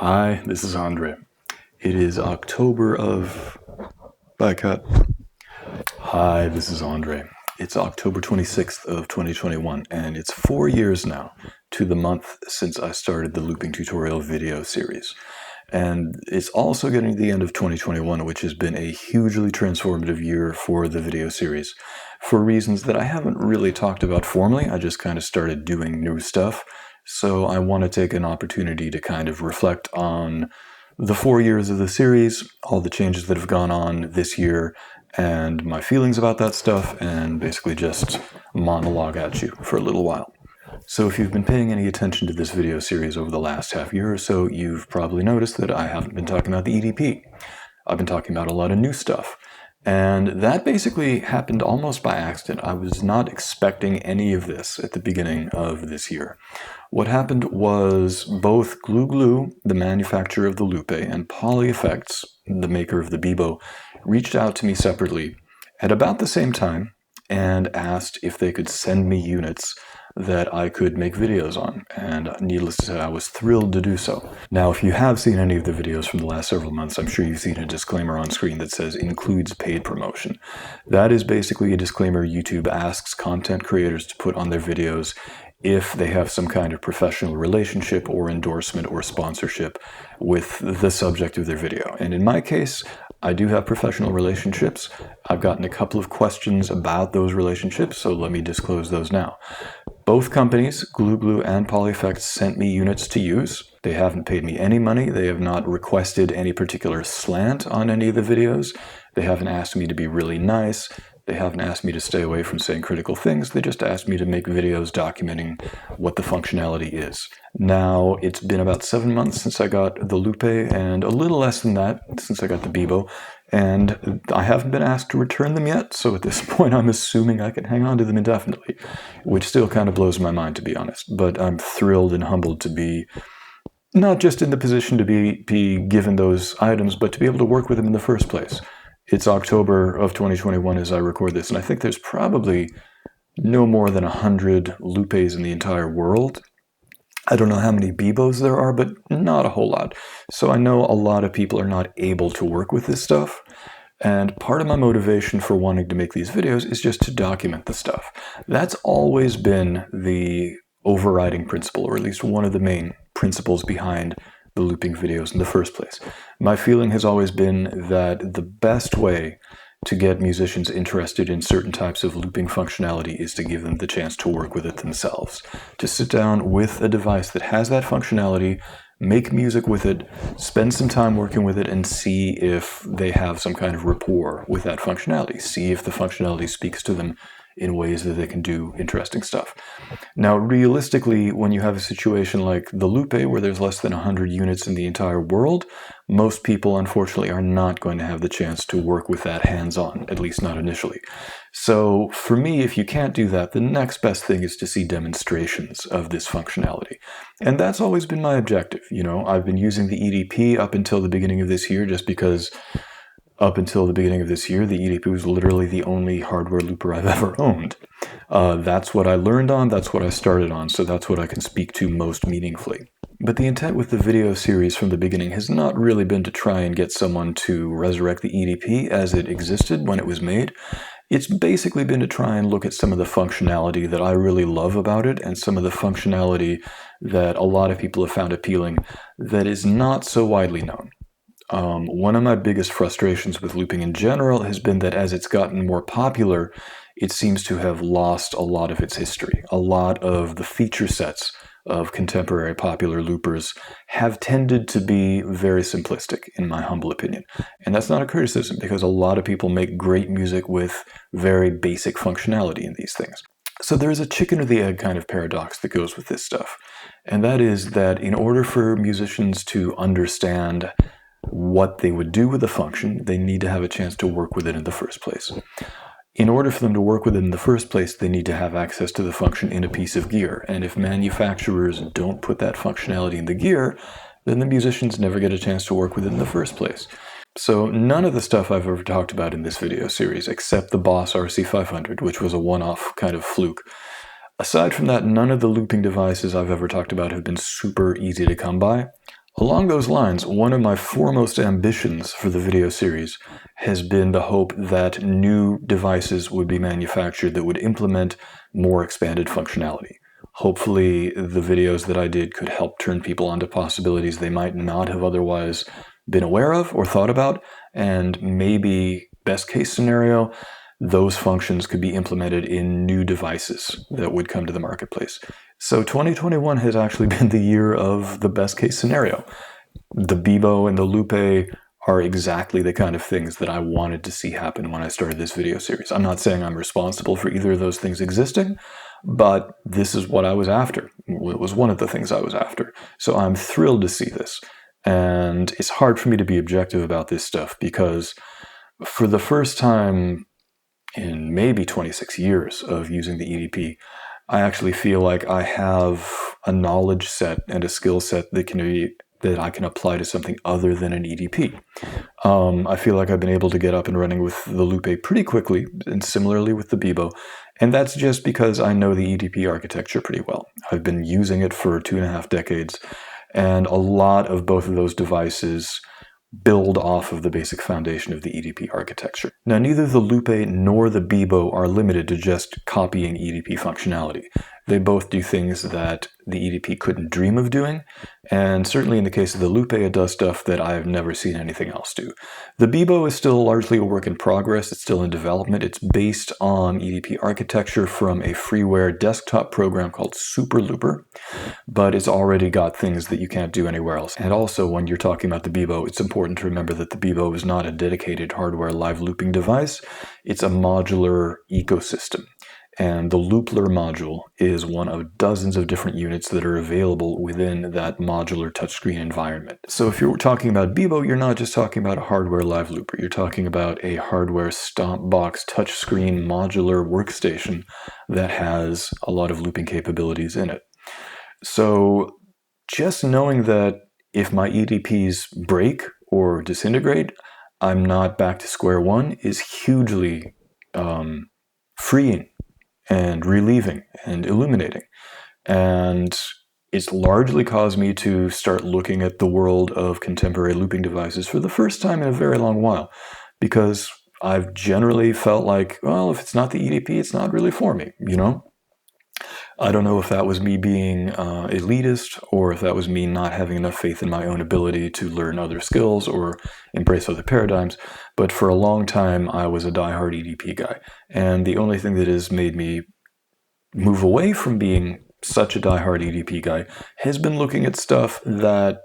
Hi, this is Andre. It is October of... Bye, cut. Hi, this is Andre. It's October 26th of 2021, and it's 4 years now to the month since I started the looping tutorial video series. And it's also getting to the end of 2021, which has been a hugely transformative year for the video series, for reasons that I haven't really talked about formally. I just kind of started doing new stuff. So I want to take an opportunity to kind of reflect on the 4 years of the series, all the changes that have gone on this year, and my feelings about that stuff, and basically just monologue at you for a little while. So if you've been paying any attention to this video series over the last half year or so, you've probably noticed that I haven't been talking about the EDP. I've been talking about a lot of new stuff. And that basically happened almost by accident. I was not expecting any of this at the beginning of this year. What happened was both Glou-Glou, the manufacturer of the Lupe, and Poly Effects, the maker of the Bebo, reached out to me separately at about the same time and asked if they could send me units that I could make videos on, and needless to say, I was thrilled to do so. Now, if you have seen any of the videos from the last several months, I'm sure you've seen a disclaimer on screen that says includes paid promotion. That is basically a disclaimer YouTube asks content creators to put on their videos if they have some kind of professional relationship or endorsement or sponsorship with the subject of their video. And in my case, I do have professional relationships. I've gotten a couple of questions about those relationships, so let me disclose those now. Both companies, Glou-Glou and Poly Effects, sent me units to use. They haven't paid me any money. They have not requested any particular slant on any of the videos. They haven't asked me to be really nice. They haven't asked me to stay away from saying critical things. They just asked me to make videos documenting what the functionality is. Now, it's been about 7 months since I got the Lupe, and a little less than that since I got the Bebo, and I haven't been asked to return them yet, so at this point I'm assuming I can hang on to them indefinitely, which still kind of blows my mind, to be honest. But I'm thrilled and humbled to be not just in the position to be given those items, but to be able to work with them in the first place. It's October of 2021 as I record this, and I think there's probably no more than 100 Lupes in the entire world. I don't know how many Bebos there are, but not a whole lot. So I know a lot of people are not able to work with this stuff. And part of my motivation for wanting to make these videos is just to document the stuff. That's always been the overriding principle, or at least one of the main principles behind the looping videos in the first place. My feeling has always been that the best way to get musicians interested in certain types of looping functionality is to give them the chance to work with it themselves. To sit down with a device that has that functionality, make music with it, spend some time working with it, and see if they have some kind of rapport with that functionality. See if the functionality speaks to them in ways that they can do interesting stuff. Now, realistically, when you have a situation like the Lupe, where there's less than 100 units in the entire world, most people, unfortunately, are not going to have the chance to work with that hands-on, at least not initially. So for me, if you can't do that, the next best thing is to see demonstrations of this functionality. And that's always been my objective. You know, I've been using the EDP up until the beginning of this year just because up until the beginning of this year, the EDP was literally the only hardware looper I've ever owned. That's what I learned on, that's what I started on, so that's what I can speak to most meaningfully. But the intent with the video series from the beginning has not really been to try and get someone to resurrect the EDP as it existed when it was made. It's basically been to try and look at some of the functionality that I really love about it, and some of the functionality that a lot of people have found appealing that is not so widely known. One of my biggest frustrations with looping in general has been that as it's gotten more popular, it seems to have lost a lot of its history. A lot of the feature sets of contemporary popular loopers have tended to be very simplistic, in my humble opinion. And that's not a criticism, because a lot of people make great music with very basic functionality in these things. So there's a chicken or the egg kind of paradox that goes with this stuff. And that is that in order for musicians to understand what they would do with the function, they need to have a chance to work with it in the first place. In order for them to work with it in the first place, they need to have access to the function in a piece of gear. And if manufacturers don't put that functionality in the gear, then the musicians never get a chance to work with it in the first place. So none of the stuff I've ever talked about in this video series, except the Boss RC500, which was a one-off kind of fluke. Aside from that, none of the looping devices I've ever talked about have been super easy to come by. Along those lines, one of my foremost ambitions for the video series has been the hope that new devices would be manufactured that would implement more expanded functionality. Hopefully, the videos that I did could help turn people onto possibilities they might not have otherwise been aware of or thought about, and maybe, best case scenario, those functions could be implemented in new devices that would come to the marketplace. So 2021 has actually been the year of the best case scenario. The Bebo and the Lupe are exactly the kind of things that I wanted to see happen when I started this video series. I'm not saying I'm responsible for either of those things existing, but this is what I was after. It was one of the things I was after. So I'm thrilled to see this. And it's hard for me to be objective about this stuff because for the first time in maybe 26 years of using the EDP, I actually feel like I have a knowledge set and a skill set that I can apply to something other than an EDP. I feel like I've been able to get up and running with the Lupe pretty quickly, and similarly with the Bebo, and that's just because I know the EDP architecture pretty well. I've been using it for 2.5 decades, and a lot of both of those devices build off of the basic foundation of the EDP architecture. Now, neither the Lupe nor the Bebo are limited to just copying EDP functionality. They both do things that the EDP couldn't dream of doing, and certainly in the case of the Lupe, it does stuff that I've never seen anything else do. The Bebo is still largely a work in progress. It's still in development. It's based on EDP architecture from a freeware desktop program called Super Looper, but it's already got things that you can't do anywhere else. And also, when you're talking about the Bebo, it's important to remember that the Bebo is not a dedicated hardware live looping device. It's a modular ecosystem. And the Loopler module is one of dozens of different units that are available within that modular touchscreen environment. So if you're talking about Bebo, you're not just talking about a hardware live looper. You're talking about a hardware stomp box touchscreen modular workstation that has a lot of looping capabilities in it. So just knowing that if my EDPs break or disintegrate, I'm not back to square one is hugely freeing and relieving and illuminating. And it's largely caused me to start looking at the world of contemporary looping devices for the first time in a very long while, because I've generally felt like, well, if it's not the EDP, it's not really for me, you know? I don't know if that was me being elitist or if that was me not having enough faith in my own ability to learn other skills or embrace other paradigms, but for a long time I was a diehard EDP guy. And the only thing that has made me move away from being such a diehard EDP guy has been looking at stuff that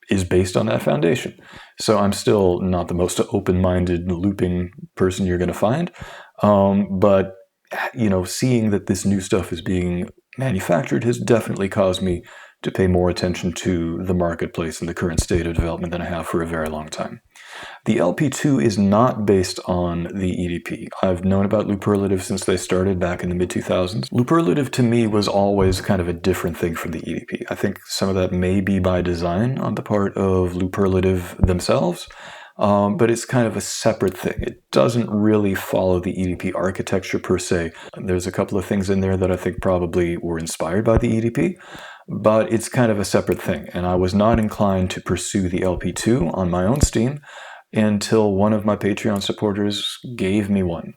is based on that foundation. So I'm still not the most open-minded looping person you're going to find, but you know, seeing that this new stuff is being manufactured has definitely caused me to pay more attention to the marketplace and the current state of development than I have for a very long time. The LP2 is not based on the EDP. I've known about Looperlative since they started back in the mid-2000s. Looperlative to me was always kind of a different thing from the EDP. I think some of that may be by design on the part of Looperlative themselves, but it's kind of a separate thing. It doesn't really follow the EDP architecture per se. There's a couple of things in there that I think probably were inspired by the EDP, but it's kind of a separate thing. And I was not inclined to pursue the LP2 on my own steam until one of my Patreon supporters gave me one.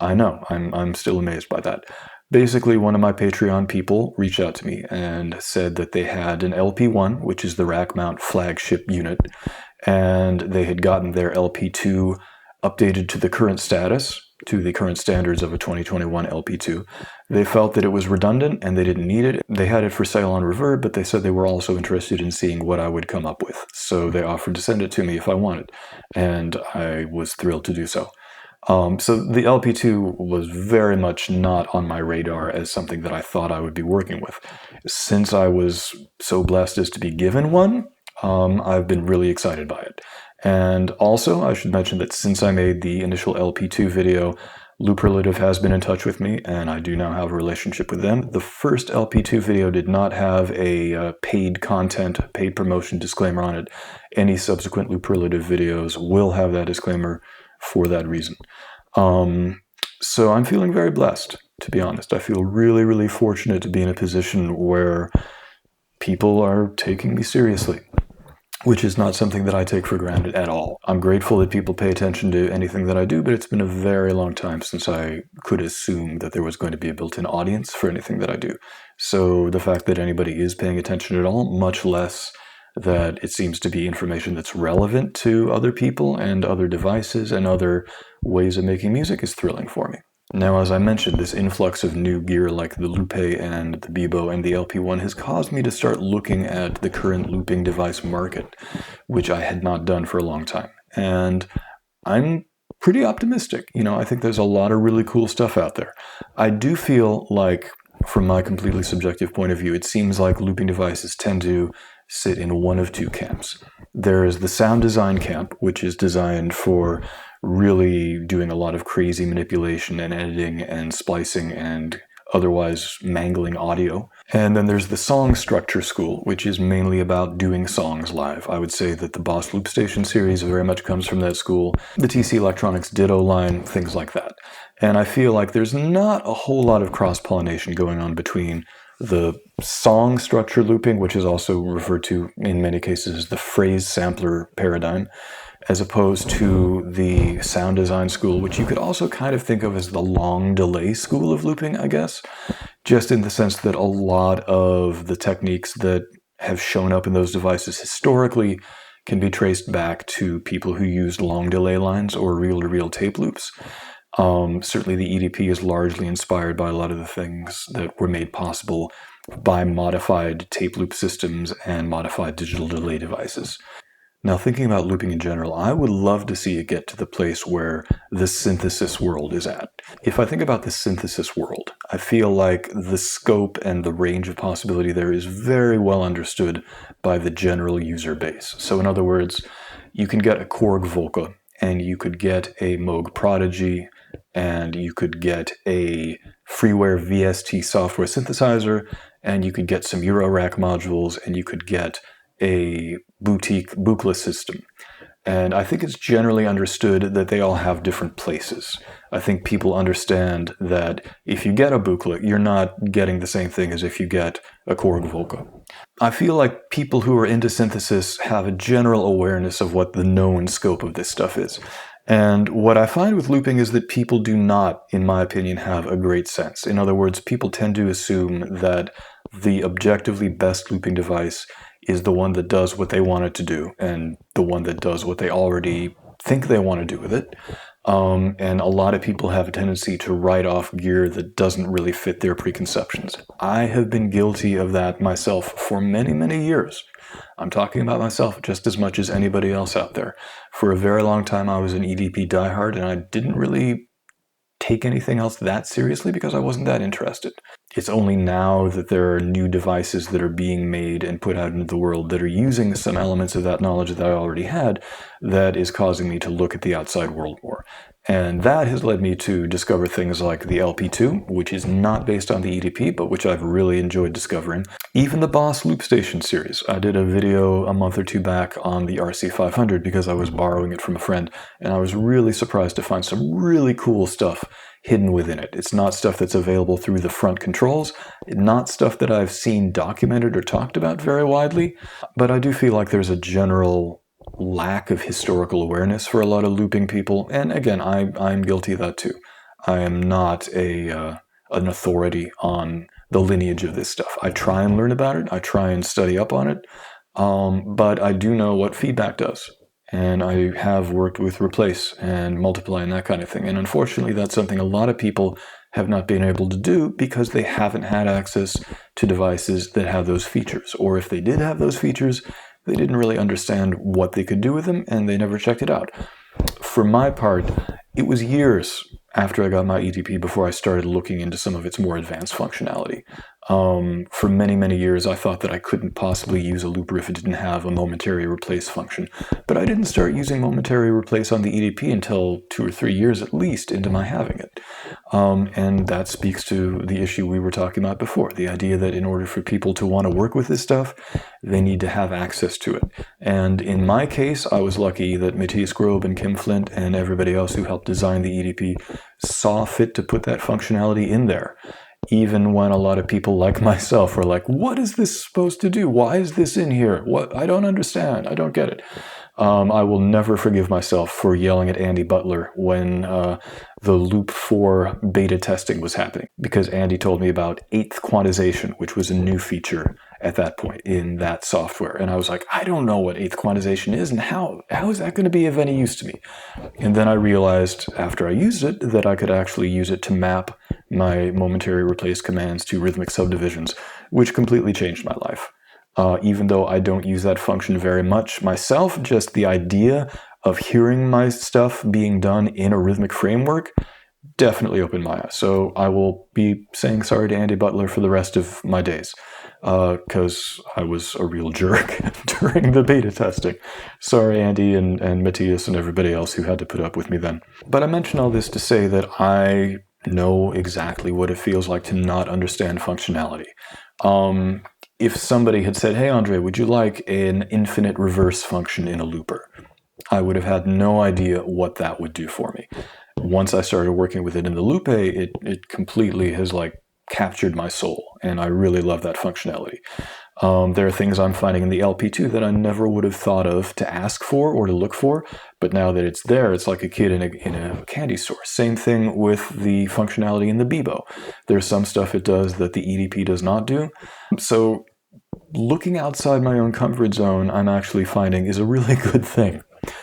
I know, I'm still amazed by that. Basically, one of my Patreon people reached out to me and said that they had an LP1, which is the rack mount flagship unit, and they had gotten their LP2 updated to the current status, to the current standards of a 2021 LP2. They felt that it was redundant and they didn't need it. They had it for sale on Reverb, but they said they were also interested in seeing what I would come up with. So they offered to send it to me if I wanted, and I was thrilled to do so. So the LP2 was very much not on my radar as something that I thought I would be working with. Since I was so blessed as to be given one, I've been really excited by it. And also, I should mention that since I made the initial LP2 video, Looperlative has been in touch with me, and I do now have a relationship with them. The first LP2 video did not have a paid content, paid promotion disclaimer on it. Any subsequent Looperlative videos will have that disclaimer for that reason. So I'm feeling very blessed, to be honest. I feel really, really fortunate to be in a position where people are taking me seriously. which is not something that I take for granted at all. I'm grateful that people pay attention to anything that I do, but it's been a very long time since I could assume that there was going to be a built-in audience for anything that I do. So the fact that anybody is paying attention at all, much less that it seems to be information that's relevant to other people and other devices and other ways of making music, is thrilling for me. Now, as I mentioned, this influx of new gear like the Lupe and the Bebo and the LP1 has caused me to start looking at the current looping device market, which I had not done for a long time. And I'm pretty optimistic. I think there's a lot of really cool stuff out there. I do feel like, from my completely subjective point of view, it seems like looping devices tend to sit in one of two camps. There is the sound design camp, which is designed for really doing a lot of crazy manipulation and editing and splicing and otherwise mangling audio. And then there's the song structure school, which is mainly about doing songs live. I would say that the Boss Loop Station series very much comes from that school. The TC Electronics Ditto line, things like that. And I feel like there's not a whole lot of cross-pollination going on between the song structure looping, which is also referred to in many cases as the phrase sampler paradigm, as opposed to the sound design school, which you could also kind of think of as the long delay school of looping, I guess, just in the sense that a lot of the techniques that have shown up in those devices historically can be traced back to people who used long delay lines or reel-to-reel tape loops. Certainly the EDP is largely inspired by a lot of the things that were made possible by modified tape loop systems and modified digital delay devices. Now, thinking about looping in general, I would love to see it get to the place where the synthesis world is at. If I think about the synthesis world, I feel like the scope and the range of possibility there is very well understood by the general user base. So in other words, you can get a Korg Volca, and you could get a Moog Prodigy, and you could get a freeware VST software synthesizer, and you could get some Eurorack modules, and you could get a boutique Buchla system. And I think it's generally understood that they all have different places. I think people understand that if you get a Buchla, you're not getting the same thing as if you get a Korg Volca. I feel like people who are into synthesis have a general awareness of what the known scope of this stuff is. And what I find with looping is that people do not, in my opinion, have a great sense. In other words, people tend to assume that the objectively best looping device is the one that does what they want it to do, and the one that does what they already think they want to do with it. And a lot of people have a tendency to write off gear that doesn't really fit their preconceptions. I have been guilty of that myself for many, many years. I'm talking about myself just as much as anybody else out there. For a very long time, I was an EDP diehard, and I didn't really take anything else that seriously because I wasn't that interested. It's only now that there are new devices that are being made and put out into the world that are using some elements of that knowledge that I already had that is causing me to look at the outside world more. And that has led me to discover things like the LP2, which is not based on the EDP, but which I've really enjoyed discovering. Even the Boss Loop Station series. I did a video a month or two back on the RC500 because I was borrowing it from a friend, and I was really surprised to find some really cool stuff hidden within it. It's not stuff that's available through the front controls, not stuff that I've seen documented or talked about very widely, but I do feel like there's a general lack of historical awareness for a lot of looping people, and again, I'm guilty of that too. I am not an authority on the lineage of this stuff. I try and learn about it, I try and study up on it, but I do know what feedback does. And I have worked with Replace and Multiply and that kind of thing. And unfortunately, that's something a lot of people have not been able to do because they haven't had access to devices that have those features. Or if they did have those features, they didn't really understand what they could do with them, and they never checked it out. For my part, it was years after I got my EDP before I started looking into some of its more advanced functionality. For many, many years, I thought that I couldn't possibly use a looper if it didn't have a momentary replace function. But I didn't start using momentary replace on the EDP until 2 or 3 years at least into my having it. And that speaks to the issue we were talking about before, the idea that in order for people to want to work with this stuff, they need to have access to it. And in my case, I was lucky that Matthias Grobe and Kim Flint and everybody else who helped design the EDP saw fit to put that functionality in there. even when a lot of people like myself are like, what is this supposed to do? Why is this in here? What? I don't understand. I don't get it. I will never forgive myself for yelling at Andy Butler when the Loop 4 beta testing was happening, because Andy told me about eighth quantization, which was a new feature at that point in that software. And I was like, I don't know what eighth quantization is, and how is that going to be of any use to me? And then I realized after I used it that I could actually use it to map my momentary replace commands to rhythmic subdivisions, which completely changed my life. Even though I don't use that function very much myself, just the idea of hearing my stuff being done in a rhythmic framework definitely opened my eyes. So I will be saying sorry to Andy Butler for the rest of my days, because I was a real jerk during the beta testing. Sorry, Andy and Matthias and everybody else who had to put up with me then. But I mention all this to say that I know exactly what it feels like to not understand functionality. If somebody had said, hey, Andre, would you like an infinite reverse function in a looper? I would have had no idea what that would do for me. Once I started working with it in the Lupe, it completely has like captured my soul, and I really love that functionality. There are things I'm finding in the LP2 that I never would have thought of to ask for or to look for, but now that it's there, it's like a kid in a candy store. Same thing with the functionality in the Bebo. There's some stuff it does that the EDP does not do. So looking outside my own comfort zone, I'm actually finding is a really good thing.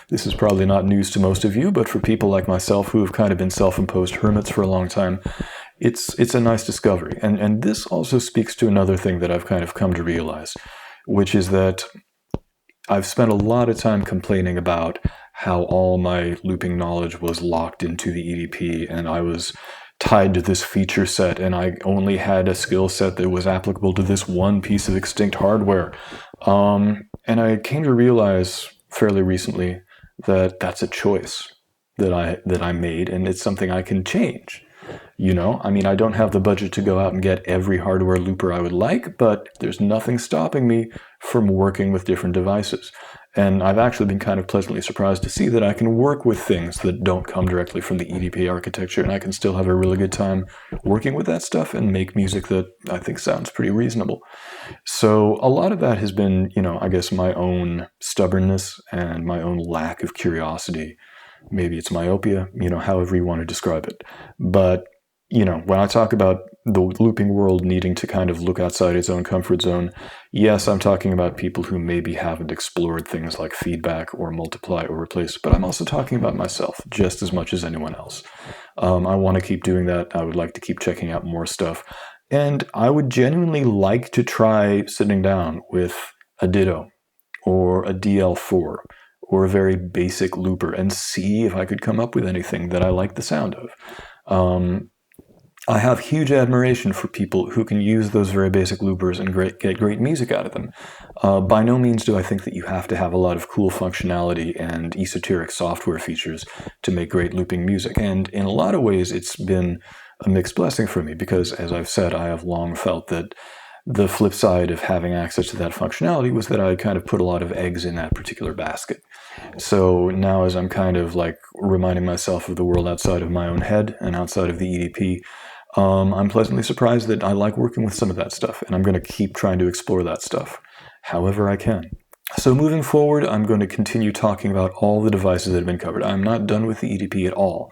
This is probably not news to most of you, but for people like myself who have kind of been self-imposed hermits for a long time, it's a nice discovery. And this also speaks to another thing that I've kind of come to realize, which is that I've spent a lot of time complaining about how all my looping knowledge was locked into the EDP, and I was tied to this feature set, and I only had a skill set that was applicable to this one piece of extinct hardware. And I came to realize fairly recently that that's a choice that I made, and it's something I can change. You know, I mean, I don't have the budget to go out and get every hardware looper I would like, but there's nothing stopping me from working with different devices. And I've actually been kind of pleasantly surprised to see that I can work with things that don't come directly from the EDP architecture, and I can still have a really good time working with that stuff and make music that I think sounds pretty reasonable. So a lot of that has been, you know, I guess my own stubbornness and my own lack of curiosity. Maybe it's myopia, you know, however you want to describe it. But, you know, when I talk about the looping world needing to kind of look outside its own comfort zone, yes, I'm talking about people who maybe haven't explored things like feedback or multiply or replace, but I'm also talking about myself just as much as anyone else. I want to keep doing that. I would like to keep checking out more stuff. And I would genuinely like to try sitting down with a Ditto or a DL4 or a very basic looper and see if I could come up with anything that I like the sound of. I have huge admiration for people who can use those very basic loopers and get great music out of them. By no means do I think that you have to have a lot of cool functionality and esoteric software features to make great looping music. And in a lot of ways, it's been a mixed blessing for me because, as I've said, I have long felt that the flip side of having access to that functionality was that I kind of put a lot of eggs in that particular basket. So now as I'm kind of like reminding myself of the world outside of my own head and outside of the EDP, I'm pleasantly surprised that I like working with some of that stuff, and I'm going to keep trying to explore that stuff however I can. So moving forward, I'm going to continue talking about all the devices that have been covered. I'm not done with the EDP at all.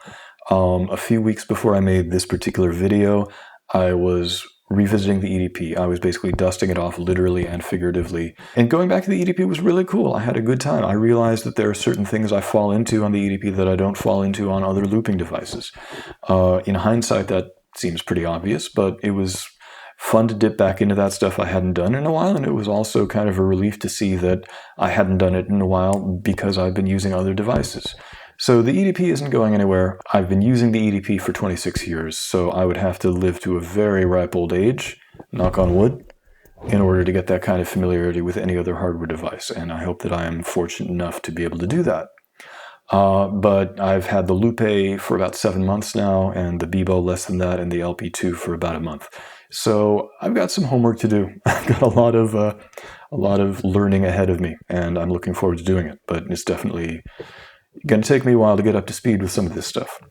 A few weeks before I made this particular video, I was revisiting the EDP. I was basically dusting it off literally and figuratively. And going back to the EDP was really cool. I had a good time. I realized that there are certain things I fall into on the EDP that I don't fall into on other looping devices. In hindsight, that seems pretty obvious, but it was fun to dip back into that stuff I hadn't done in a while, and it was also kind of a relief to see that I hadn't done it in a while because I've been using other devices. So the EDP isn't going anywhere. I've been using the EDP for 26 years, so I would have to live to a very ripe old age, knock on wood, in order to get that kind of familiarity with any other hardware device, and I hope that I am fortunate enough to be able to do that. But I've had the Lupe for about 7 months now, and the Bebo less than that, and the LP2 for about a month. So I've got some homework to do. I've got a lot of learning ahead of me, and I'm looking forward to doing it. But it's definitely going to take me a while to get up to speed with some of this stuff.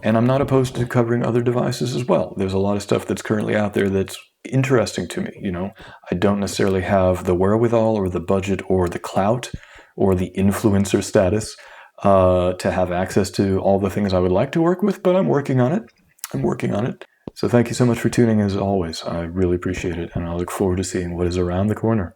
And I'm not opposed to covering other devices as well. There's a lot of stuff that's currently out there that's interesting to me. You know, I don't necessarily have the wherewithal or the budget or the clout or the influencer status to have access to all the things I would like to work with, but I'm working on it. I'm working on it. So thank you so much for tuning in as always. I really appreciate it, and I look forward to seeing what is around the corner.